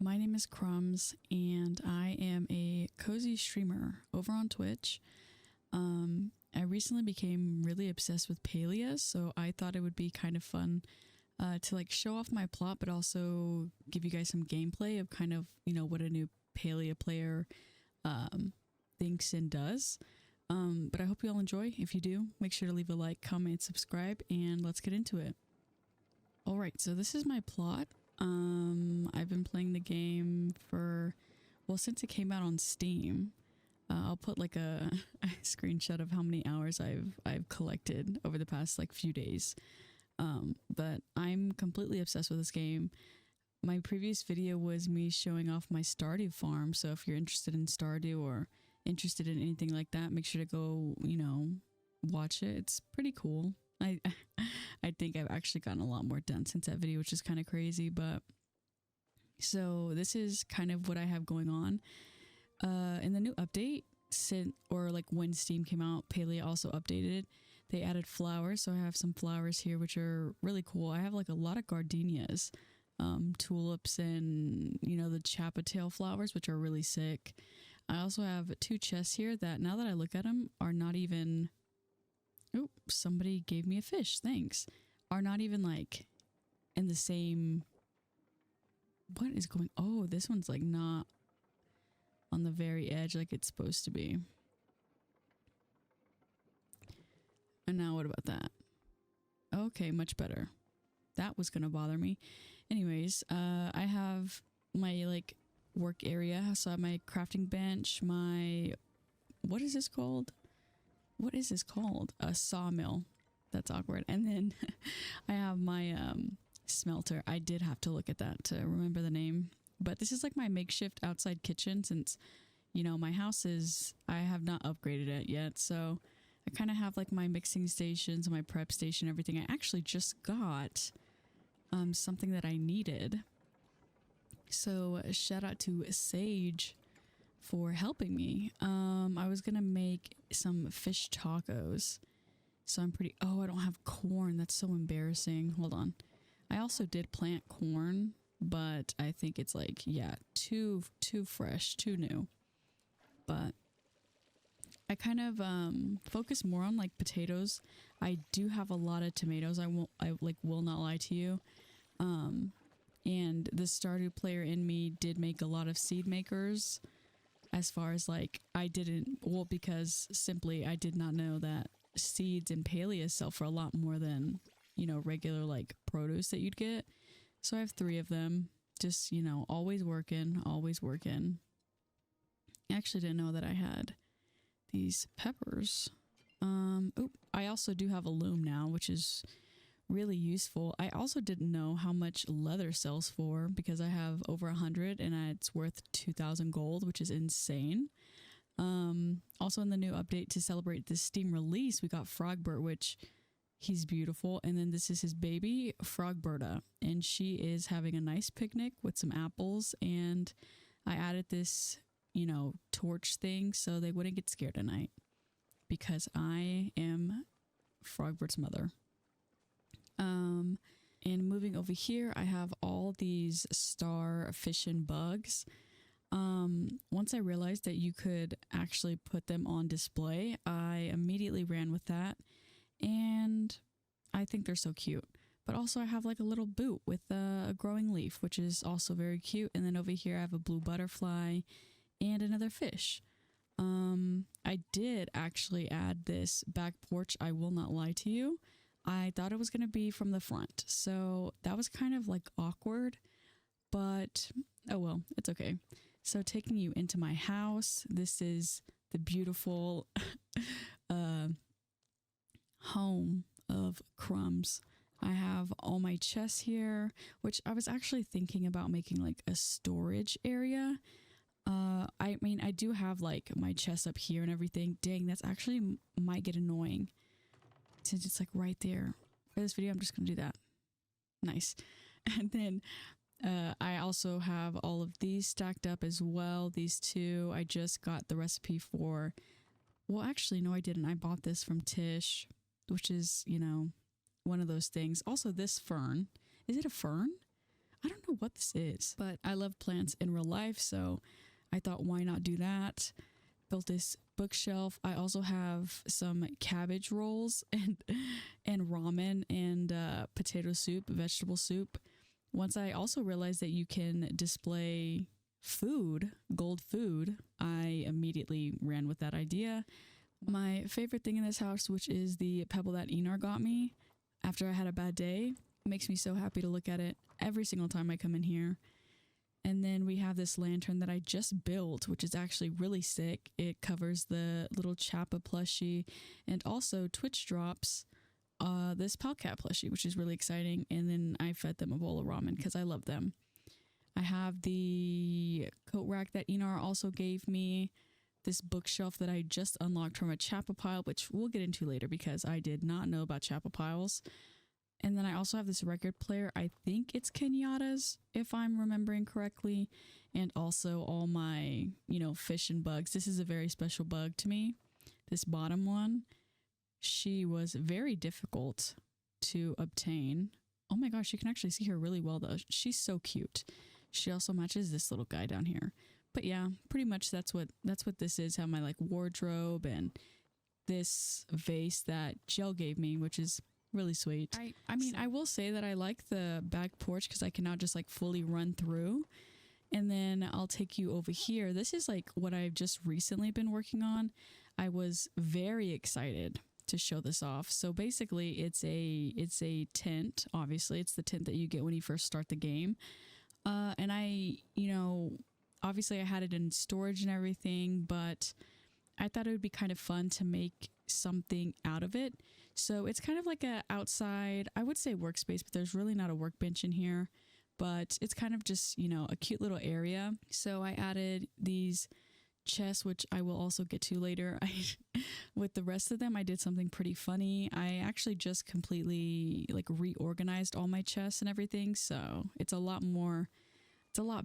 my name is Crumbs, and I am a cozy streamer over on Twitch. I recently became really obsessed with Palia, so I thought it would be kind of fun to like show off my plot, but also give you guys some gameplay of kind of, you know, what a new Palia player thinks and does. But I hope you all enjoy. If you do, make sure to leave a like, comment, subscribe, and let's get into it. Alright, so this is my plot. I've been playing the game for, well, since it came out on Steam. I'll put like a screenshot of how many hours I've collected over the past like few days. But I'm completely obsessed with this game. My previous video was me showing off my Stardew farm, so if you're interested in Stardew or interested in anything like that, make sure to go, you know, watch it. It's pretty cool. I think I've actually gotten a lot more done since that video, which is kind of crazy. But so this is kind of what I have going on. In the new update, or like when Steam came out, Palia also updated it. They added flowers, so I have some flowers here which are really cool. I have like a lot of gardenias, tulips, and you know, the chapatail flowers, which are really sick. I also have 2 chests here that, now that I look at them, are not even... Oh, somebody gave me a fish, thanks. Are not even like in the same... What is going... Oh, this one's like not on the very edge like it's supposed to be. And now what about that? Okay, much better. That was gonna bother me. Anyways, I have my like work area. So I have my crafting bench, my... What is this called? What is this called? A sawmill. That's awkward. And then I have my smelter. I did have to look at that to remember the name. But this is like my makeshift outside kitchen since, you know, my house is... I have not upgraded it yet. So I kind of have like my mixing stations, my prep station, everything. I actually just got something that I needed. So shout out to Sage for helping me. I was gonna make some fish tacos, so I'm pretty... Oh, I don't have corn. That's so embarrassing. Hold on. I also did plant corn, but I think it's like, yeah, too fresh, too new. But I kind of focus more on like potatoes. I do have a lot of tomatoes. I will not lie to you. And the Stardew player in me did make a lot of seed makers. As far as like, I didn't, well, because simply I did not know that seeds in Palia sell for a lot more than, you know, regular like produce that you'd get. So I have 3 of them, just, you know, always working, always working. I actually didn't know that I had these peppers. Oh, I also do have a loom now, which is really useful. I also didn't know how much leather sells for because I have over 100 and it's worth 2,000 gold, which is insane. Also in the new update to celebrate this Steam release, we got Frogbert, which he's beautiful. And then this is his baby, Frogberta, and she is having a nice picnic with some apples. And I added this, you know, torch thing so they wouldn't get scared at night because I am Frogbert's mother. And moving over here, I have all these star fish and bugs. Once I realized that you could actually put them on display, I immediately ran with that. And I think they're so cute. But also I have like a little boot with a growing leaf, which is also very cute. And then over here I have a blue butterfly and another fish. I did actually add this back porch. I will not lie to you. I thought it was going to be from the front. So that was kind of like awkward, but oh well, it's okay. So taking you into my house, this is the beautiful home of Crumbs. I have all my chests here, which I was actually thinking about making like a storage area. I mean, I do have like my chests up here and everything. Dang, that's actually might get annoying since it's like right there. For this video, I'm just gonna do that. Nice. And then I also have all of these stacked up as well. These 2, I just got the recipe for... Well, actually, no, I didn't. I bought this from Tish, which is, you know, one of those things. Also, this fern. Is it a fern? I don't know what this is, but I love plants in real life, so I thought, why not do that? Built this bookshelf. I also have some cabbage rolls and ramen and potato soup, vegetable soup. Once I also realized that you can display food, gold food, I immediately ran with that idea. My favorite thing in this house, which is the pebble that Enar got me after I had a bad day, makes me so happy to look at it every single time I come in here. And then we have this lantern that I just built, which is actually really sick. It covers the little Chappa plushie and also Twitch drops this Palcat plushie, which is really exciting. And then I fed them a bowl of ramen because I love them. I have the coat rack that Enar also gave me. This bookshelf that I just unlocked from a Chappa pile, which we'll get into later because I did not know about Chappa piles. And then I also have this record player. I think it's Kenyatta's, if I'm remembering correctly. And also all my, fish and bugs. This is a very special bug to me. This bottom one, she was very difficult to obtain. Oh my gosh, you can actually see her really well though. She's so cute. She also matches this little guy down here. But yeah, pretty much that's what this is. How my wardrobe and this vase that Jill gave me, which is really sweet. I mean, I will say that I like the back porch because I can now just fully run through. And then I'll take you over here. This is what I've just recently been working on. I was very excited to show this off. So basically it's a tent. Obviously it's the tent that you get when you first start the game. And I, obviously I had it in storage and everything, but I thought it would be kind of fun to make something out of it. So it's kind of like a outside, I would say workspace, but there's really not a workbench in here, but it's kind of just, a cute little area. So I added these chests, which I will also get to later. With the rest of them, I did something pretty funny. I actually just completely reorganized all my chests and everything. So it's a lot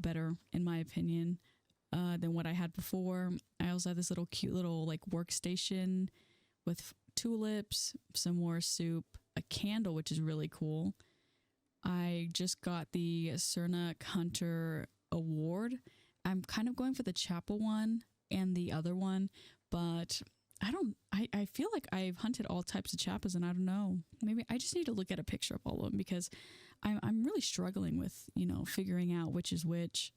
better in my opinion than what I had before. I also had this little cute little workstation with tulips, some more soup, a candle, which is really cool. I just got the Cernak Hunter Award. I'm kind of going for the Chapel one and the other one, but I feel like I've hunted all types of Chappas and I don't know. Maybe I just need to look at a picture of all of them because I'm really struggling with, figuring out which is which.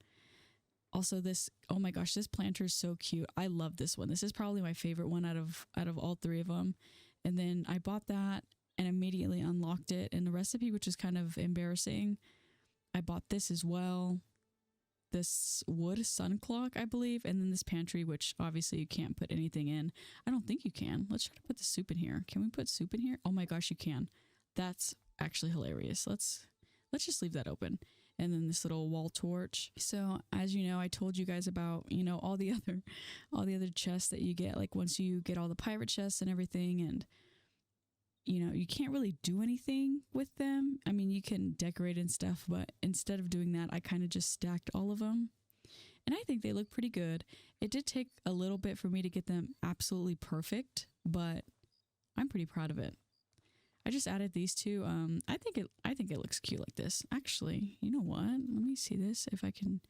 Also this, oh my gosh, this planter is so cute. I love this one. This is probably my favorite one out of all three of them. And then I bought that and immediately unlocked it. And the recipe, which is kind of embarrassing, I bought this as well. This wood sun clock, I believe. And then this pantry, which obviously you can't put anything in. I don't think you can. Let's try to put the soup in here. Can we put soup in here? Oh my gosh, you can. That's actually hilarious. Let's just leave that open. And then this little wall torch. So as you know, I told you guys about, all the other chests that you get, once you get all the pirate chests and everything, and you can't really do anything with them. I mean, you can decorate and stuff, but instead of doing that, I kind of just stacked all of them. And I think they look pretty good. It did take a little bit for me to get them absolutely perfect, but I'm pretty proud of it. I just added these two. I think it looks cute like this. Actually, you know what? Let me see this. If I can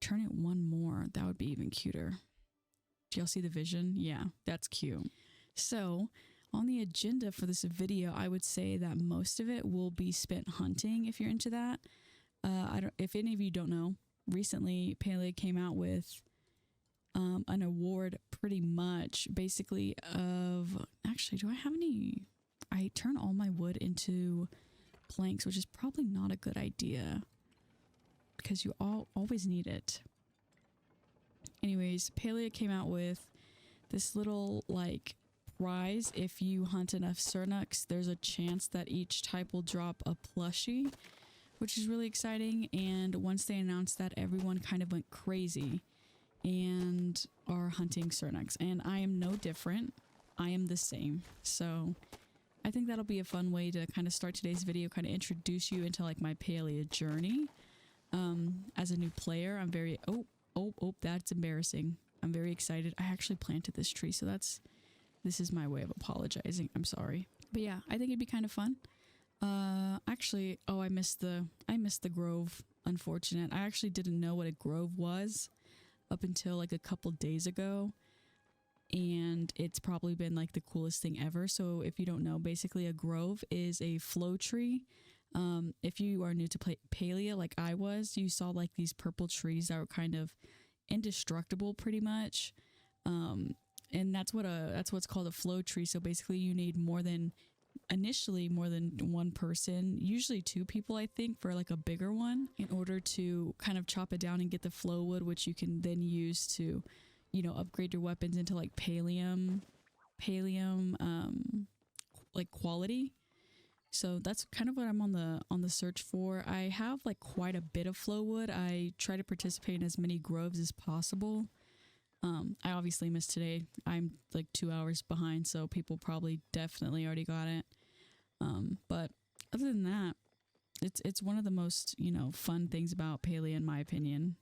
turn it one more, that would be even cuter. Do y'all see the vision? Yeah, that's cute. So on the agenda for this video, I would say that most of it will be spent hunting if you're into that. If any of you don't know, recently Palia came out with an award pretty much basically of, actually, do I have any? I turn all my wood into planks, which is probably not a good idea because you always need it. Anyways, Palia came out with this little prize. If you hunt enough Cernaks, there's a chance that each type will drop a plushie, which is really exciting. And once they announced that, everyone kind of went crazy and are hunting Cernaks. And I am no different. I am the same. So I think that'll be a fun way to kind of start today's video, kind of introduce you into my Palia journey. As a new player, I'm very, that's embarrassing. I'm very excited. I actually planted this tree, so this is my way of apologizing. I'm sorry. But yeah, I think it'd be kind of fun. Actually, I missed the grove unfortunate. I actually didn't know what a grove was up until like a couple days ago, and it's probably been like the coolest thing ever. So if you don't know, basically a grove is a flow tree. If you are new to Palia like I was, you saw like these purple trees that were kind of indestructible pretty much. And that's what's called a flow tree. So basically you need initially more than one person, usually two people, I think, for like a bigger one, in order to kind of chop it down and get the flow wood, which you can then use to, you know, upgrade your weapons into like pallium, like quality. So that's kind of what I'm on the search for. I have like quite a bit of flow wood. I try to participate in as many groves as possible. I obviously missed today. I'm like 2 hours behind, so people probably definitely already got it. But other than that, it's one of the most, you know, fun things about Palia, in my opinion.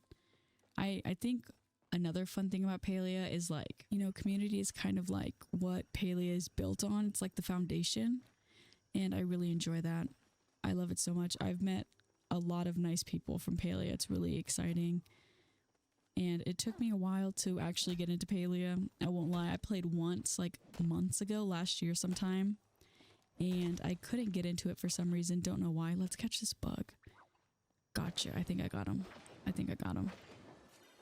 I think another fun thing about Palia is, like, you know, community is kind of like what Palia is built on. It's like the foundation, and I really enjoy that. I love it so much. I've met a lot of nice people from Palia. It's really exciting. And it took me a while to actually get into Palia. I won't lie, I played once like months ago, last year sometime, and I couldn't get into it for some reason. Don't know why. Let's catch this bug. Gotcha. I think I got him.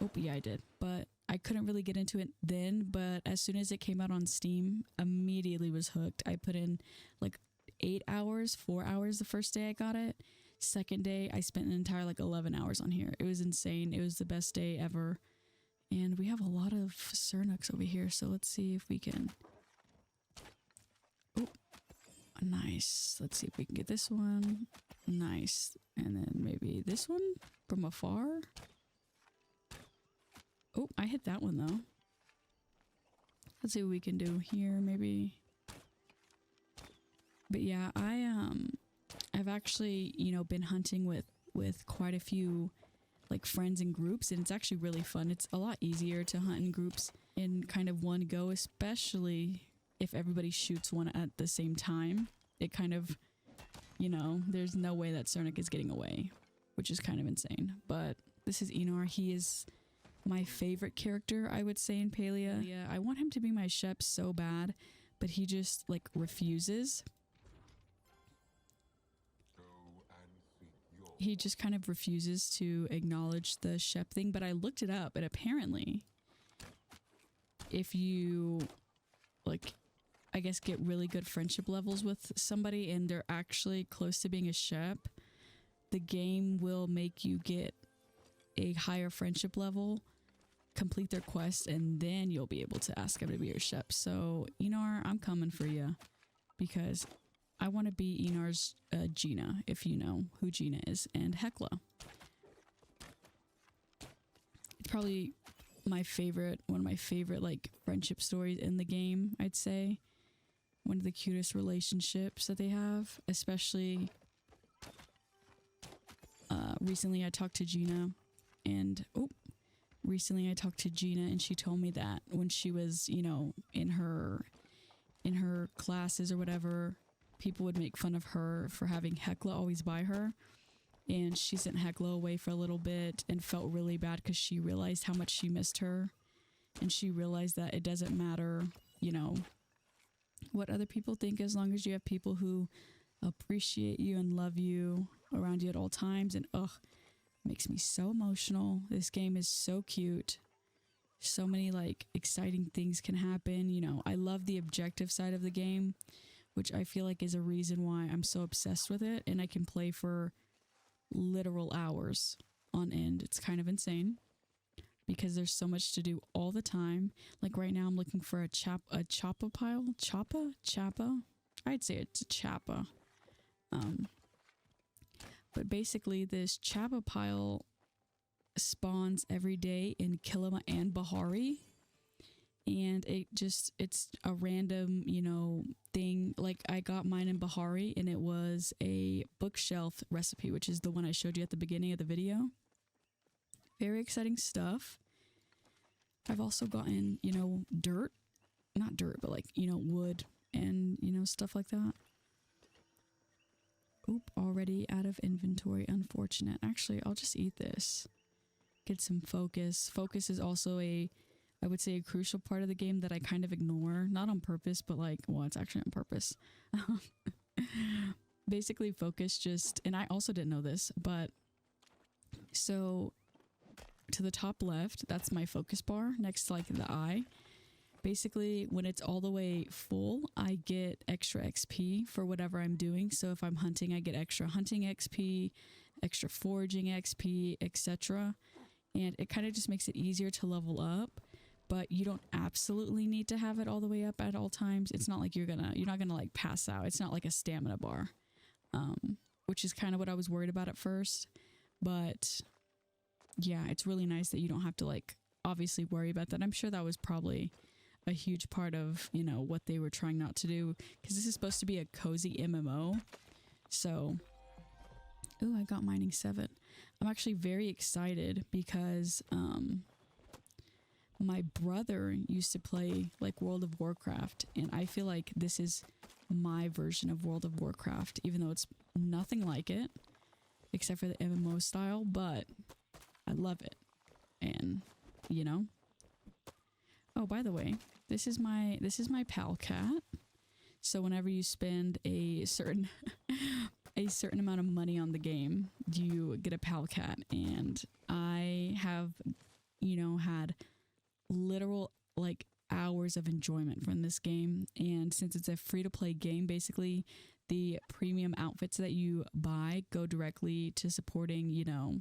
Oh, yeah, I did. But I couldn't really get into it then, but as soon as it came out on Steam, immediately was hooked. I put in like 4 hours the first day I got it. Second day, I spent an entire like 11 hours on here. It was insane. It was the best day ever. And we have a lot of Cernuks over here, so let's see if we can... Oh, nice. Let's see if we can get this one. Nice. And then maybe this one from afar. Oh, I hit that one though. Let's see what we can do here, maybe. But yeah, I've actually, you know, been hunting with quite a few like friends and groups, and it's actually really fun. It's a lot easier to hunt in groups in kind of one go, especially if everybody shoots one at the same time. It kind of, you know, there's no way that Cernuk is getting away, which is kind of insane. But this is Enar. He is my favorite character, I would say, in Palia. Yeah, I want him to be my Shep so bad, but he just like refuses. He just kind of refuses to acknowledge the Shep thing, but I looked it up, and apparently if you, like, I guess get really good friendship levels with somebody and they're actually close to being a Shep, the game will make you get a higher friendship level, complete their quest, and then you'll be able to ask them to be your Shep. So, Enar, I'm coming for you, because I want to be Enar's Gina, if you know who Gina is, and Hecla. It's probably one of my favorite like friendship stories in the game, I'd say. One of the cutest relationships that they have, especially recently I talked to Gina, and she told me that when she was, you know, in her classes or whatever, people would make fun of her for having Hecla always by her, and she sent Hecla away for a little bit and felt really bad because she realized how much she missed her, and she realized that it doesn't matter, you know, what other people think, as long as you have people who appreciate you and love you around you at all times. And ugh, makes me so emotional. This game is so cute. So many like exciting things can happen. You know, I love the objective side of the game, which I feel like is a reason why I'm so obsessed with it, and I can play for literal hours on end. It's kind of insane because there's so much to do all the time. Like right now I'm looking for a choppa pile. Chappa? I'd say it's a chappa. But basically this chappa pile spawns every day in Kilima and Bahari. And it's a random, you know, thing. Like I got mine in Bahari, and it was a bookshelf recipe, which is the one I showed you at the beginning of the video. Very exciting stuff. I've also gotten, you know, not dirt, but like, you know, wood and, you know, stuff like that. Oop, already out of inventory. Unfortunate. Actually, I'll just eat this. Get some focus. Focus is also I would say a crucial part of the game that I kind of ignore. Not on purpose, but like, well, it's actually on purpose. Basically, focus just, and I also didn't know this, but so to the top left, that's my focus bar next to like the eye. Basically, when it's all the way full, I get extra XP for whatever I'm doing. So if I'm hunting, I get extra hunting XP, extra foraging XP, etc. And it kind of just makes it easier to level up, but you don't absolutely need to have it all the way up at all times. It's not like you're not gonna like pass out. It's not like a stamina bar, which is kind of what I was worried about at first. But yeah, it's really nice that you don't have to like obviously worry about that. I'm sure that was probably a huge part of, you know, what they were trying not to do, because this is supposed to be a cozy MMO. So, oh, I got mining 7. I'm actually very excited because my brother used to play like World of Warcraft, and I feel like this is my version of World of Warcraft, even though it's nothing like it except for the MMO style, but I love it. And you know, oh, by the way, this is my pal cat. So whenever you spend a certain amount of money on the game, you get a pal cat. And I have, you know, had literal like hours of enjoyment from this game. And since it's a free-to-play game, basically the premium outfits that you buy go directly to supporting, you know,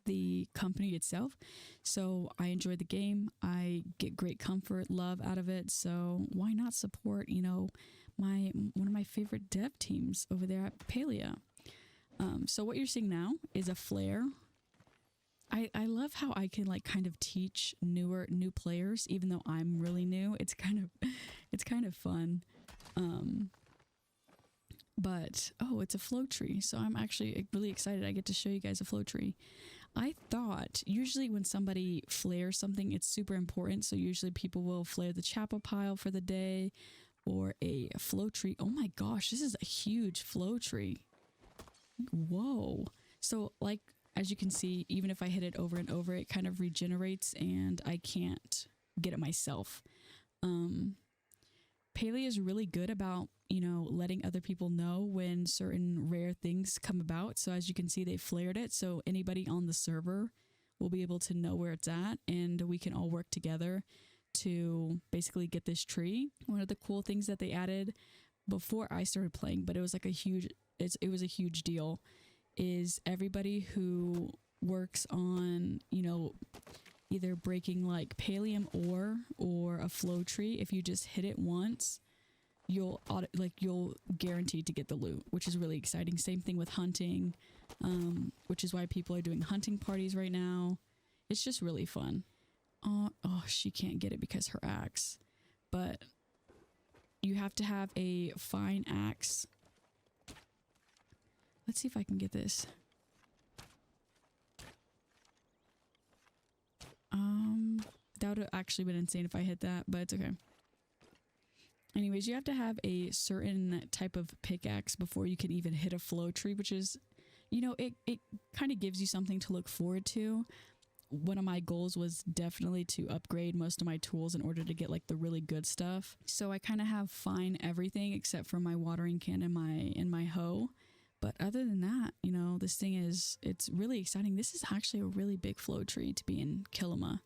the company itself. So I enjoy the game. I get great comfort, love out of it. So why not support, you know, one of my favorite dev teams over there at Palia. So what you're seeing now is a flare. I love how I can like kind of teach new players, even though I'm really new. It's kind of fun. But oh, it's a flow tree. So I'm actually really excited. I get to show you guys a flow tree. I thought usually when somebody flares something, it's super important. So usually people will flare the chapel pile for the day or a flow tree. Oh my gosh, this is a huge flow tree. Whoa. So like, as you can see, even if I hit it over and over, it kind of regenerates and I can't get it myself. Palia is really good about, you know, letting other people know when certain rare things come about. So as you can see, they flared it. So anybody on the server will be able to know where it's at, and we can all work together to basically get this tree. One of the cool things that they added before I started playing, but it was like it was a huge deal, is everybody who works on, you know, either breaking like pallium ore or a flow tree, if you just hit it once, you'll guaranteed to get the loot, which is really exciting. Same thing with hunting, which is why people are doing hunting parties right now. It's just really fun. Oh, she can't get it because her axe, but you have to have a fine axe. Let's see if I can get this. That would have actually been insane if I hit that, but it's okay. Anyways, you have to have a certain type of pickaxe before you can even hit a flow tree, which is, you know, it kind of gives you something to look forward to. One of my goals was definitely to upgrade most of my tools in order to get like the really good stuff. So I kind of have fine everything except for my watering can and my hoe. But other than that, you know, this thing it's really exciting. This is actually a really big flow tree to be in Kilima.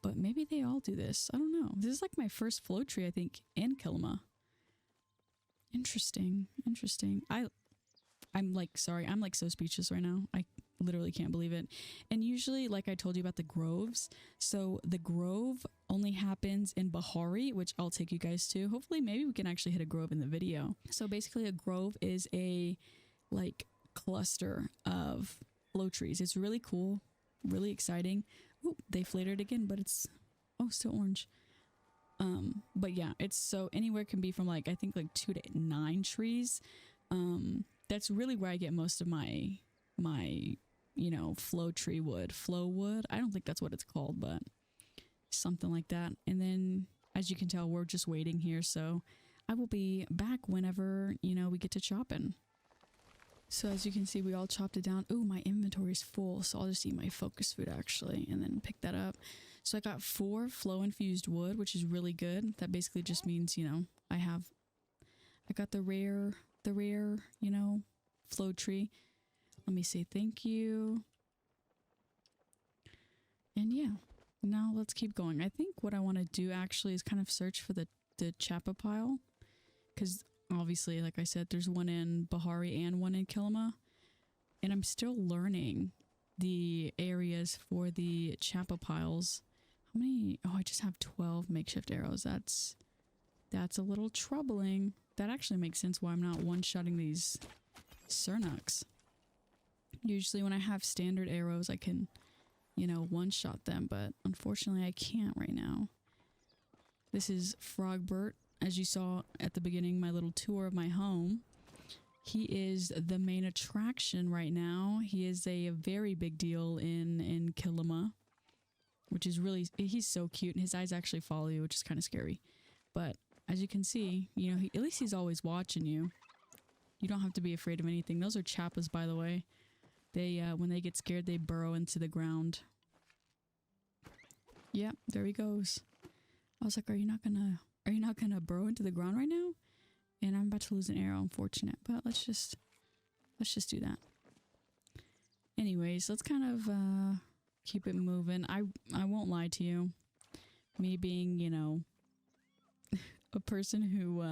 But maybe they all do this. I don't know. This is like my first flow tree, I think, in Kilima. Interesting. I'm like so speechless right now. I literally can't believe it. And usually, like I told you about the groves, so the grove only happens in Bahari, which I'll take you guys to. Hopefully, maybe we can actually hit a grove in the video. So basically, a grove is a like cluster of flow trees. It's really cool, really exciting. Ooh, they flared again, but it's still orange. But yeah, it's so anywhere can be from like I think like 2 to 9 trees. That's really where I get most of my you know, flow wood. I don't think that's what it's called, but something like that. And then as you can tell, we're just waiting here, so I will be back whenever, you know, we get to chopping. So as you can see, we all chopped it down. Oh, my inventory is full, so I'll just eat my focus food actually and then pick that up. So I got 4 flow infused wood, which is really good. That basically just means, you know, I got the rare, you know, flow tree. Let me say thank you. And yeah, now let's keep going. I think what I want to do actually is kind of search for the Chapa pile, because obviously, like I said, there's one in Bahari and one in Kilima, and I'm still learning the areas for the Chapa piles. How many? Oh, I just have 12 makeshift arrows. That's a little troubling. That actually makes sense why I'm not one-shotting these Cernuks. Usually when I have standard arrows, I can, you know, one-shot them, but unfortunately I can't right now. This is Frogbert. As you saw at the beginning, my little tour of my home. He is the main attraction right now. He is a very big deal in Kilima, which is really, he's so cute, and his eyes actually follow you, which is kind of scary. But as you can see, you know, at least he's always watching you. You don't have to be afraid of anything. Those are Chappas, by the way. They, when they get scared, they burrow into the ground. Yeah, there he goes. I was like, are you not gonna burrow into the ground right now? And I'm about to lose an arrow, unfortunate. But let's just do that. Anyways, let's kind of keep it moving. I won't lie to you. Me being, you know, a person who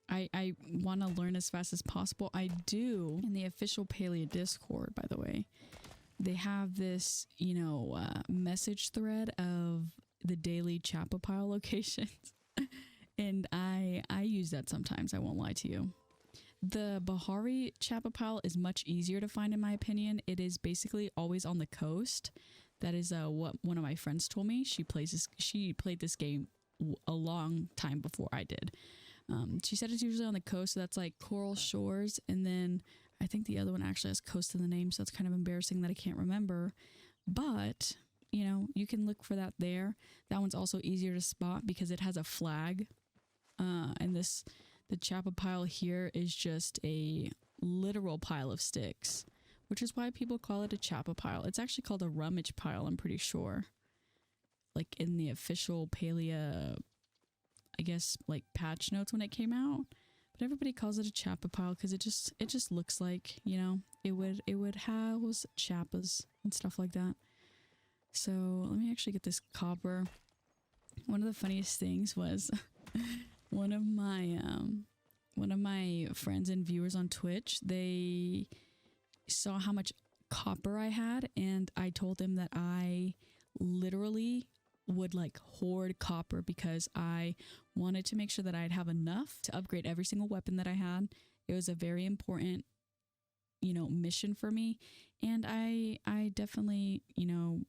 I want to learn as fast as possible. I do. In the official Palia Discord, by the way, they have this, you know, message thread of the daily Chapa pile locations. And I use that sometimes, I won't lie to you. The Bahari Chapa pile is much easier to find in my opinion. It is basically always on the coast. That is what one of my friends told me. She played this game a long time before I did. She said it's usually on the coast, so that's like Coral Shores, and then I think the other one actually has coast in the name, so it's kind of embarrassing that I can't remember. But, you know, you can look for that there. That one's also easier to spot because it has a flag. And the Chapa pile here is just a literal pile of sticks, which is why people call it a Chapa pile. It's actually called a rummage pile, I'm pretty sure. Like in the official Palia, I guess, like patch notes when it came out. But everybody calls it a Chapa pile because it just looks like, you know, it would house Chappas and stuff like that. So let me actually get this copper. One of the funniest things was one of my friends and viewers on Twitch, they saw how much copper I had, and I told them that I literally would like hoard copper because I wanted to make sure that I'd have enough to upgrade every single weapon that I had. It was a very important, you know, mission for me, and I definitely, you know,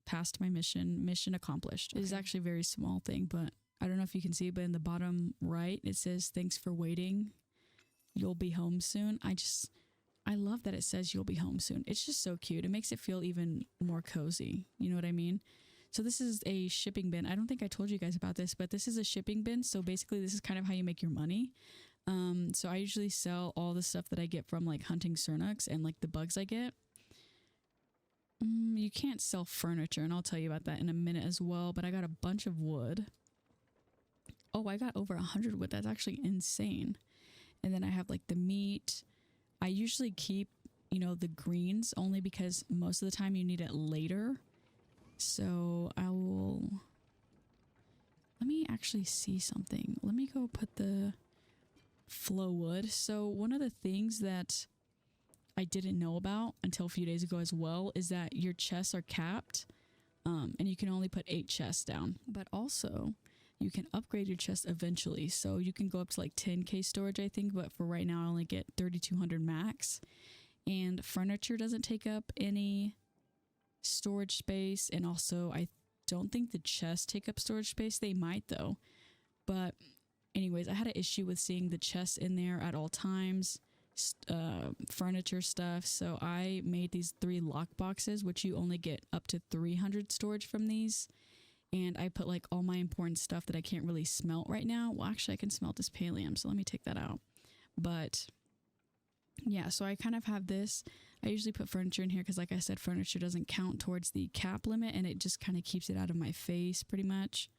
passed my mission accomplished. Okay. It is actually a very small thing, but I don't know if you can see, but in the bottom right it says thanks for waiting, you'll be home soon. I love that it says you'll be home soon. It's just so cute. It makes it feel even more cozy, you know what I mean? So this is a shipping bin. I don't think I told you guys about this, but this is a shipping bin. So basically this is kind of how you make your money. So I usually sell all the stuff that I get from like hunting Cernuks and like the bugs I get. You can't sell furniture, and I'll tell you about that in a minute as well, but I got a bunch of wood. Oh, I got over 100 wood. That's actually insane. And then I have like the meat. I usually keep, you know, the greens only because most of the time you need it later. So I will, let me actually see something. Let me go put the flow wood. So one of the things that I didn't know about until a few days ago as well is that your chests are capped, and you can only put 8 chests down. But also you can upgrade your chest eventually. So you can go up to like 10k storage, I think, but for right now I only get 3200 max. And furniture doesn't take up any storage space, and also I don't think the chests take up storage space. They might though. But anyways, I had an issue with seeing the chests in there at all times. Furniture stuff, so I made these 3 lock boxes, which you only get up to 300 storage from these, and I put like all my important stuff that I can't really smelt right now. Well, actually I can smelt this pallium, so let me take that out. But Yeah, so I kind of have this. I usually put furniture in here because, like I said, furniture doesn't count towards the cap limit, and it just kind of keeps it out of my face pretty much.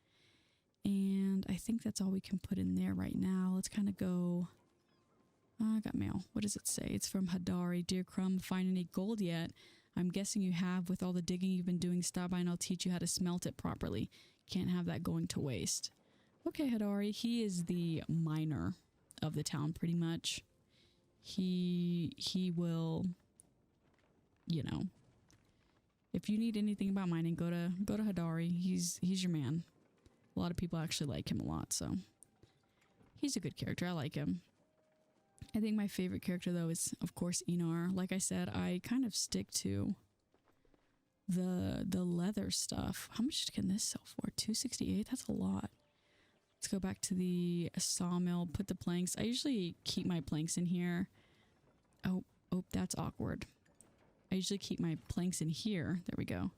And I think that's all we can put in there right now. Let's kind of go. I got mail. What does it say? It's from Hadari. Dear Crumb, find any gold yet? I'm guessing you have. With all the digging you've been doing, stop by and I'll teach you how to smelt it properly. Can't have that going to waste. Okay, Hadari. He is the miner of the town pretty much. He will, you know, if you need anything about mining, go to Hadari. He's your man. A lot of people actually like him a lot, so he's a good character. I like him. I think my favorite character though is of course Enar. Like I said, I kind of stick to the leather stuff. How much can this sell for? 268? That's a lot. Let's go back to the sawmill, put the planks. I usually keep my planks in here. Oh, that's awkward. I usually keep my planks in here. There we go.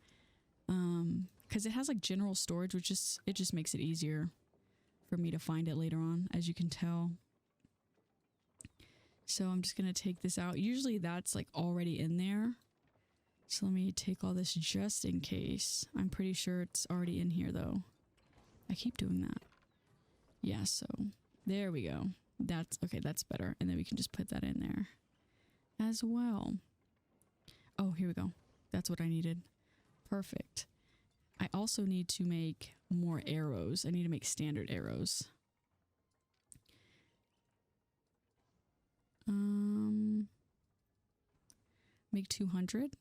Because it has like general storage, which it just makes it easier for me to find it later on, as you can tell. So I'm just going to take this out. Usually that's like already in there. So let me take all this just in case. I'm pretty sure it's already in here though. I keep doing that. Yeah, so there we go. That's okay. That's better. And then we can just put that in there as well. Oh, here we go. That's what I needed. Perfect. I also need to make more arrows. I need to make standard arrows. Make 200.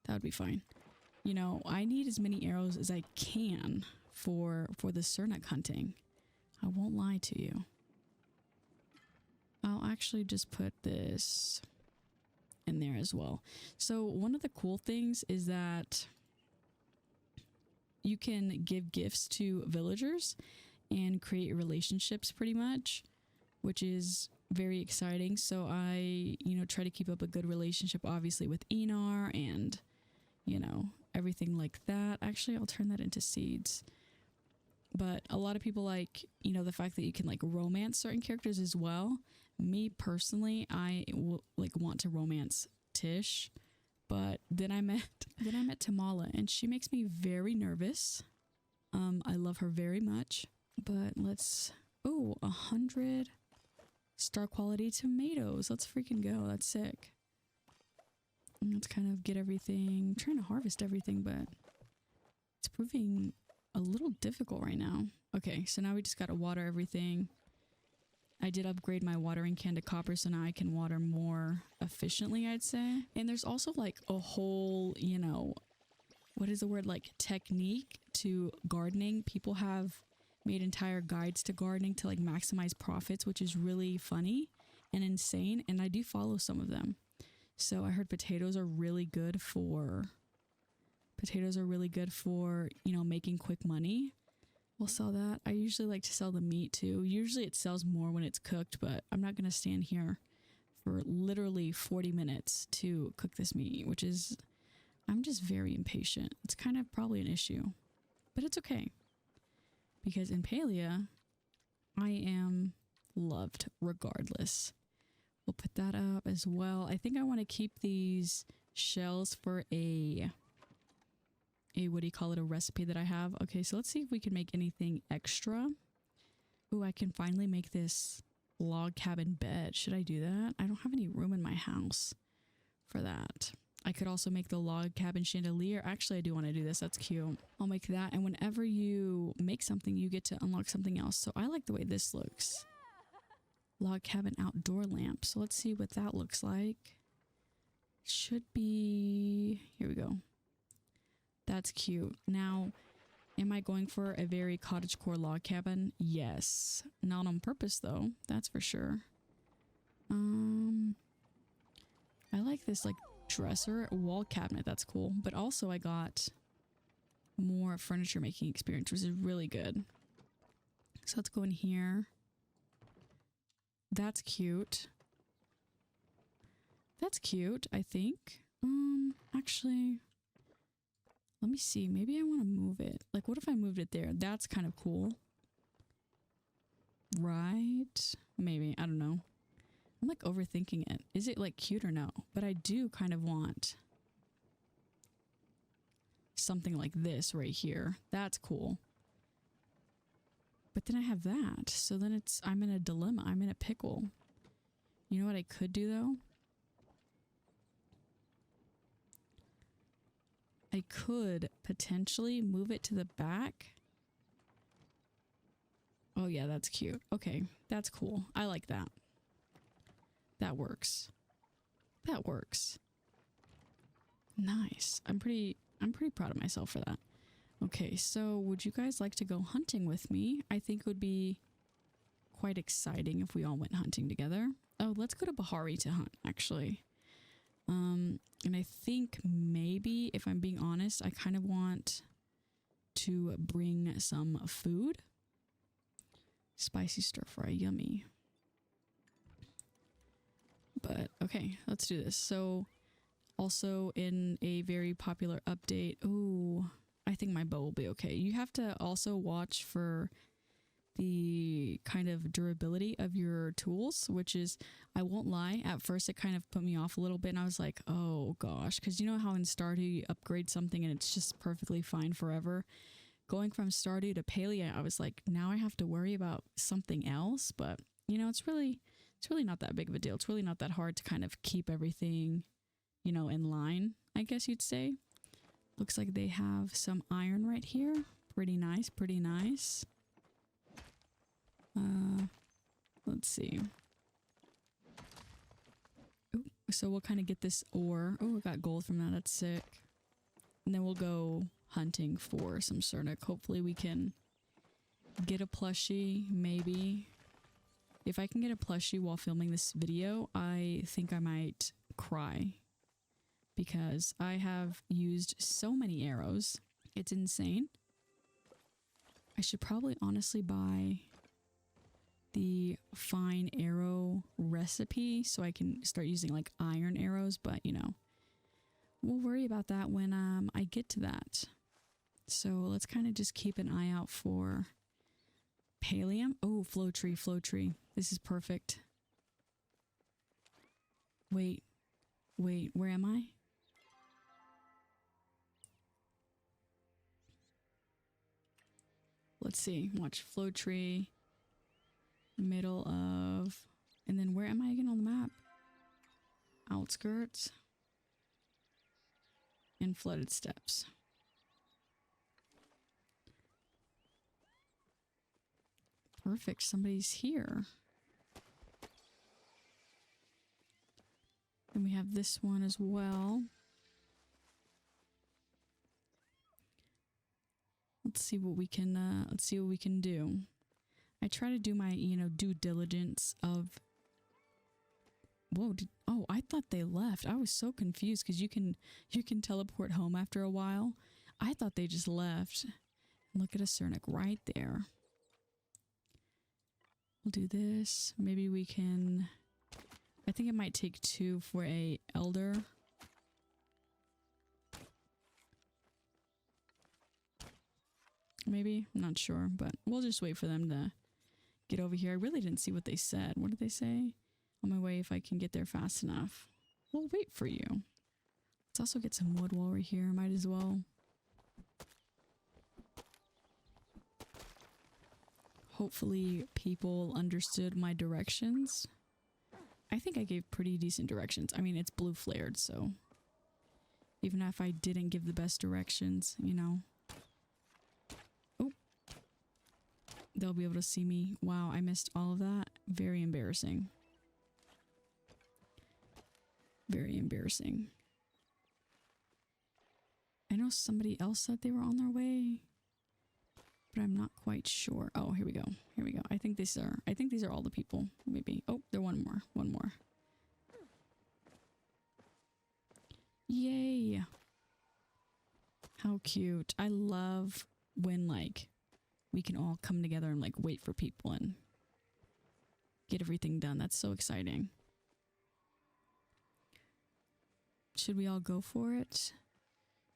That would be fine. You know, I need as many arrows as I can for the Cernuck hunting. I won't lie to you. I'll actually just put this in there as well. So one of the cool things is that you can give gifts to villagers and create relationships pretty much, which is very exciting. So I, try to keep up a good relationship, obviously, with Enar and, everything like that. Actually, I'll turn that into seeds. But a lot of people like, the fact that you can like romance certain characters as well. Me personally, I want to romance Tish, but then I met Tamala, and she makes me very nervous. I love her very much, but 100 star quality tomatoes. Let's freaking go. That's sick. Let's kind of get everything. I'm trying to harvest everything, but it's proving a little difficult right now. Okay, so now we just got to water everything. I did upgrade my watering can to copper, so now I can water more efficiently, I'd say. And there's also like a whole, what is the word? Like technique to gardening. People have made entire guides to gardening to like maximize profits, which is really funny and insane. And I do follow some of them. So I heard potatoes are really good for, making quick money. We'll sell that. I usually like to sell the meat too. Usually it sells more when it's cooked, but I'm not going to stand here for literally 40 minutes to cook this meat, which is, I'm just very impatient. It's kind of probably an issue, but it's okay. Because in Palia, I am loved regardless. We'll put that up as well. I think I want to keep these shells for a what do you call it, a recipe that I have. Okay, so let's see if we can make anything extra. Ooh, I can finally make this log cabin bed. Should I do that? I don't have any room in my house for that. I could also make the log cabin chandelier. Actually, I do want to do this. That's cute. I'll make that. And whenever you make something, you get to unlock something else. So I like the way this looks. Log cabin outdoor lamp. So let's see what that looks like. Should be, here we go. That's cute. Now, am I going for a very cottagecore log cabin? Yes. Not on purpose though. That's for sure. I like this like dresser wall cabinet. That's cool. But also I got more furniture making experience, which is really good. So let's go in here. That's cute. That's cute, I think. Actually, let me see. Maybe I want to move it. Like, what if I moved it there? That's kind of cool. Right? Maybe. I don't know. I'm like overthinking it. Is it like cute or no? But I do kind of want something like this right here. That's cool. But then I have that. So then I'm in a dilemma. I'm in a pickle. You know what I could do though? I could potentially move it to the back. Oh yeah, that's cute. Okay, that's cool. I like that. That works. That works. Nice. I'm pretty proud of myself for that. Okay, so would you guys like to go hunting with me? I think it would be quite exciting if we all went hunting together. Oh, let's go to Bahari to hunt, actually. And I think maybe, if I'm being honest, I kind of want to bring some food. Spicy stir fry, yummy. But okay, let's do this. So also in a very popular update, ooh, I think my bow will be okay. You have to also watch for the kind of durability of your tools, which is, I won't lie, at first it kind of put me off a little bit and I was like, oh gosh, because you know how in Stardew you upgrade something and it's just perfectly fine forever. Going from Stardew to Palia, I was like, now I have to worry about something else, but you know, it's really not that big of a deal. It's really not that hard to kind of keep everything, you know, in line, I guess you'd say. Looks like they have some iron right here. Pretty nice, pretty nice. Let's see. Ooh, so we'll kind of get this ore. Oh, we got gold from that. That's sick. And then we'll go hunting for some Cernic. Hopefully we can get a plushie, maybe. If I can get a plushie while filming this video, I think I might cry. Because I have used so many arrows. It's insane. I should probably honestly buy the fine arrow recipe so I can start using like iron arrows, but you know, we'll worry about that when I get to that. So let's kind of just keep an eye out for Palium. Oh, flow tree, flow tree. This is perfect. Wait, where am I? Let's see, watch flow tree. Middle of, and then where am I again on the map? Outskirts and flooded steppes. Perfect, somebody's here. And we have this one as well. Let's see what we can do. I try to do my, you know, due diligence of... Whoa, oh, I thought they left. I was so confused because you can teleport home after a while. I thought they just left. Look at a Cernic right there. We'll do this. Maybe we can... I think it might take 2 for a elder. Maybe? I'm not sure, but we'll just wait for them to get over here. I really didn't see what they said. What did they say? On my way if I can get there fast enough. We'll wait for you. Let's also get some wood while we're here. Might as well. Hopefully people understood my directions. I think I gave pretty decent directions. I mean, it's blue flared, so even if I didn't give the best directions, you know. Oh. They'll be able to see me. Wow, I missed all of that. Very embarrassing. Very embarrassing. I know somebody else said they were on their way, but I'm not quite sure. Oh, here we go. Here we go. I think these are all the people. Maybe. Oh, there one more. One more. Yay. How cute. I love when like we can all come together and like wait for people and get everything done. That's so exciting. Should we all go for it?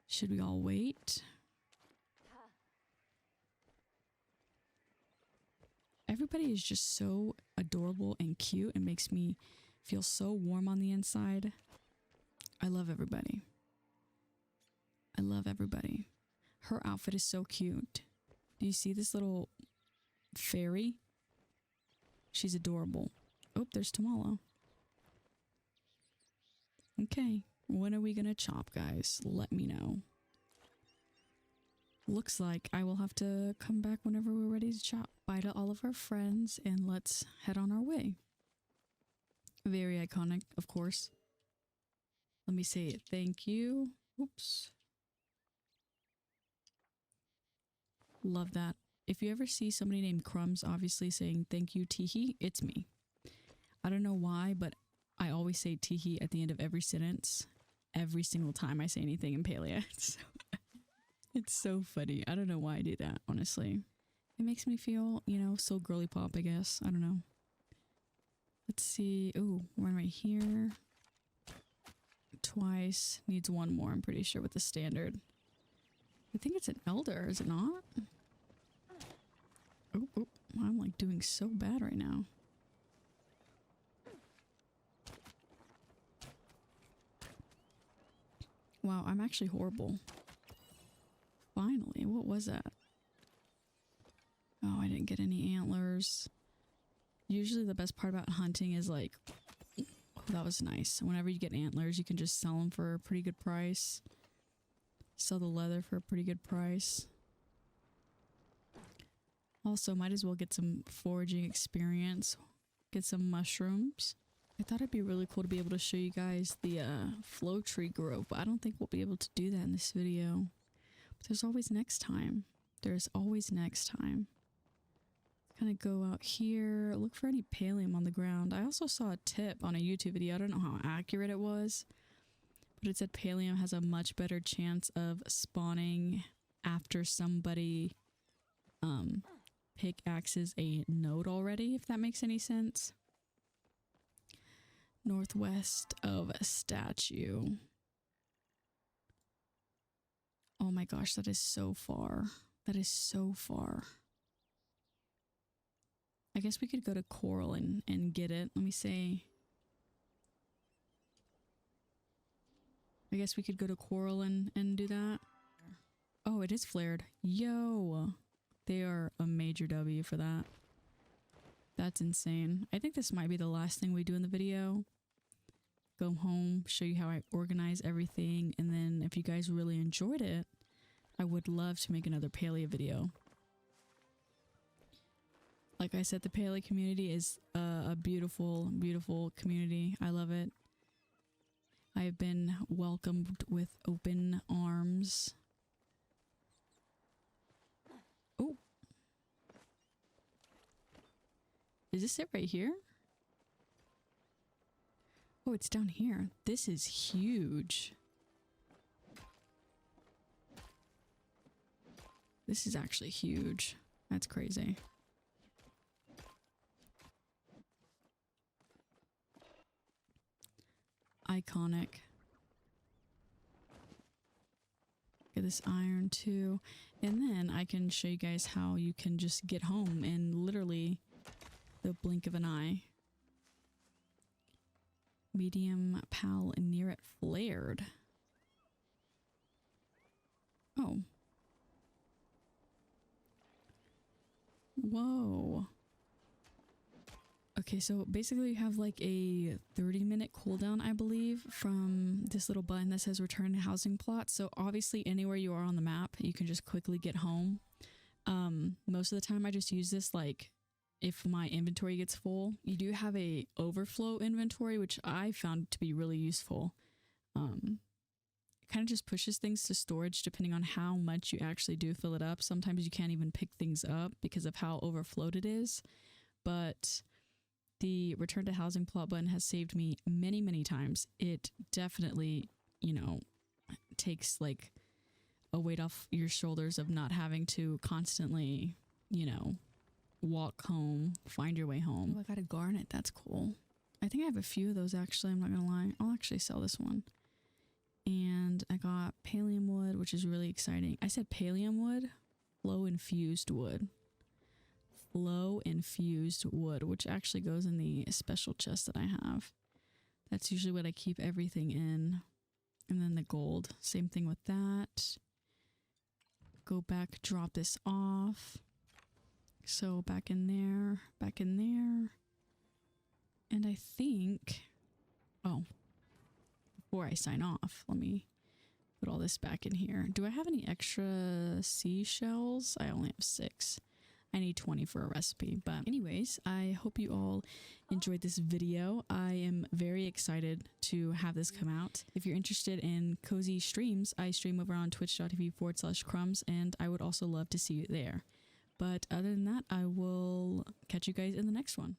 Should we all wait? Everybody is just so adorable and cute. It makes me Feels so warm on the inside. I love everybody. I love everybody. Her outfit is so cute. Do you see this little fairy? She's adorable. Oh, there's Tamala. Okay, when are we gonna chop, guys? Let me know. Looks like I will have to come back whenever we're ready to chop. Bye to all of our friends, and let's head on our way. Very iconic, of course. Let me say thank you. Oops. Love that. If you ever see somebody named Crumbs obviously saying thank you, Teehee, it's me. I don't know why, but I always say Teehee at the end of every sentence. Every single time I say anything in Palia. It's so funny. I don't know why I do that, honestly. It makes me feel, you know, so girly pop, I guess. I don't know. Let's see. Oh, one right here. Twice. Needs one more, I'm pretty sure, with the standard. I think it's an elder, is it not? Oh, I'm like doing so bad right now. Wow, I'm actually horrible. Finally, what was that? Oh, I didn't get any antlers. Usually the best part about hunting is like, oh, that was nice. Whenever you get antlers, you can just sell them for a pretty good price. Sell the leather for a pretty good price. Also, might as well get some foraging experience. Get some mushrooms. I thought it'd be really cool to be able to show you guys the flow tree grove, but I don't think we'll be able to do that in this video. But there's always next time. There's always next time. Kind of go out here, look for any pallium on the ground. I also saw a tip on a YouTube video. I don't know how accurate it was, but it said pallium has a much better chance of spawning after somebody pickaxes a node already, if that makes any sense. Northwest of a statue. Oh my gosh, that is so far. That is so far. I guess we could go to Coral and get it. Let me see. I guess we could go to Coral and do that. Oh, it is flared. Yo! They are a major W for that. That's insane. I think this might be the last thing we do in the video. Go home, show you how I organize everything, and then if you guys really enjoyed it, I would love to make another Palia video. Like I said, the Palia community is a beautiful, beautiful community. I love it. I have been welcomed with open arms. Oh. Is this it right here? Oh, it's down here. This is huge. This is actually huge. That's crazy. Iconic. Get this iron too. And then I can show you guys how you can just get home in literally the blink of an eye. Medium pal near it flared. Oh. Whoa. Okay, so basically you have like a 30-minute cooldown, I believe, from this little button that says return to housing plot. So obviously anywhere you are on the map, you can just quickly get home. Most of the time I just use this like if my inventory gets full. You do have a overflow inventory, which I found to be really useful. It kind of just pushes things to storage depending on how much you actually do fill it up. Sometimes you can't even pick things up because of how overflowed it is. But the return to housing plot button has saved me many, many times. It definitely, you know, takes like a weight off your shoulders of not having to constantly, you know, walk home, find your way home. Oh, I got a garnet. That's cool. I think I have a few of those actually. I'm not gonna lie. I'll actually sell this one. And I got pallium wood, which is really exciting. I said pallium wood, flow infused wood. Flow infused wood, which actually goes in the special chest that I have. That's usually what I keep everything in. And then the gold, same thing with that. Go back, drop this off. So back in there, back in there. And I think, oh, before I sign off, let me put all this back in here. Do I have any extra seashells? I only have 6. I need 20 for a recipe. But anyways, I hope you all enjoyed this video. I am very excited to have this come out. If you're interested in cozy streams, I stream over on twitch.tv/crumbs, and I would also love to see you there. But other than that, I will catch you guys in the next one.